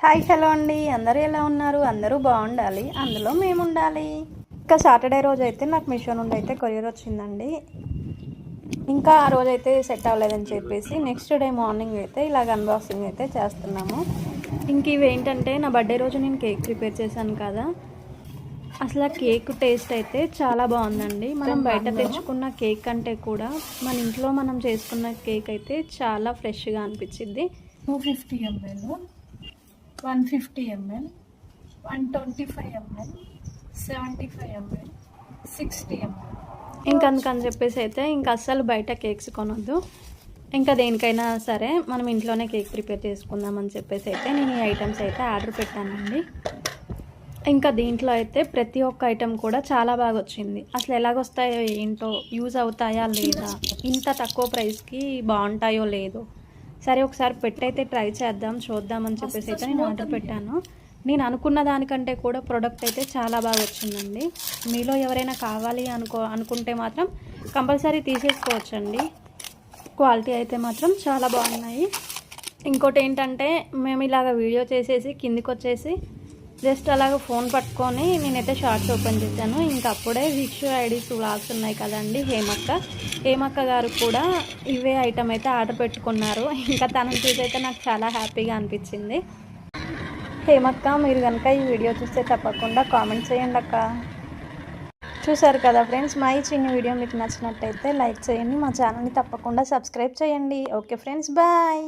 Hi hello అండి, అందరూ ఎలా ఉన్నారు? అందరూ బాగుండాలి, అందులో మేము ఉండాలి. ఇంకా సాటర్డే రోజు అయితే నాకు మీషో నుండి అయితే కొరియర్ వచ్చిందండి. ఇంకా ఆ రోజు అయితే సెట్ అవ్వలేదని చెప్పేసి నెక్స్ట్ డే మార్నింగ్ అయితే ఇలాగ అన్బాక్సింగ్ అయితే చేస్తున్నాము. ఇంక ఇవి ఏంటంటే నా బర్త్డే రోజు నేను కేక్ ప్రిపేర్ చేశాను కదా, అసలు ఆ కేక్ టేస్ట్ అయితే చాలా బాగుందండి. మనం బయట తెచ్చుకున్న కేక్ కంటే కూడా మన ఇంట్లో మనం చేసుకున్న కేక్ అయితే చాలా ఫ్రెష్గా అనిపించింది. 250 ml, 150 ml, 125 ml, 75 ml, 60 ml. ఇంకందుకని చెప్పేసి అయితే ఇంకా అస్సలు బయట కేక్స్ కొనొద్దు. ఇంకా దేనికైనా సరే మనం ఇంట్లోనే కేక్ ప్రిపేర్ చేసుకుందామని చెప్పేసి అయితే నేను ఈ ఐటమ్స్ అయితే ఆర్డర్ పెట్టానండి. ఇంకా దీంట్లో అయితే ప్రతి ఒక్క ఐటెం కూడా చాలా బాగా వచ్చింది. అసలు ఎలాగొస్తాయో ఏంటో, యూజ్ అవుతాయా లేదా, ఇంత తక్కువ ప్రైస్కి బాగుంటాయో లేదో, సరే ఒకసారి పెట్టయితే ట్రై చేద్దాం చూద్దామని చెప్పేసి అయితే నేను ఆర్డర్ పెట్టాను. నేను అనుకున్న దానికంటే కూడా ప్రోడక్ట్ అయితే చాలా బాగా వచ్చిందండి. మీలో ఎవరైనా కావాలి అనుకుంటే మాత్రం కంపల్సరీ తీసేసుకోవచ్చండి. క్వాలిటీ అయితే మాత్రం చాలా బాగున్నాయి. ఇంకోటి ఏంటంటే మేము ఇలాగ వీడియో చేసేసి కిందికి వచ్చేసి జస్ట్ అలాగ ఫోన్ పట్టుకొని నేనైతే షార్ట్స్ ఓపెన్ చేశాను. ఇంకా అప్పుడే వీక్షు ఐడీస్ వ్లాగ్స్ ఉన్నాయి కదండి, హేమక్క గారు కూడా ఇవే ఐటమ్ అయితే ఆర్డర్ పెట్టుకున్నారు. ఇంకా తనని చూసైతే నాకు చాలా హ్యాపీగా అనిపించింది. హేమక్క, మీరు కనుక ఈ వీడియో చూస్తే తప్పకుండా కామెంట్ చేయండి అక్క. చూసారు కదా ఫ్రెండ్స్, మా ఈ చిన్న వీడియో మీకు నచ్చినట్టయితే లైక్ చేయండి, మా ఛానల్ని తప్పకుండా సబ్స్క్రైబ్ చేయండి. Okay friends, bye.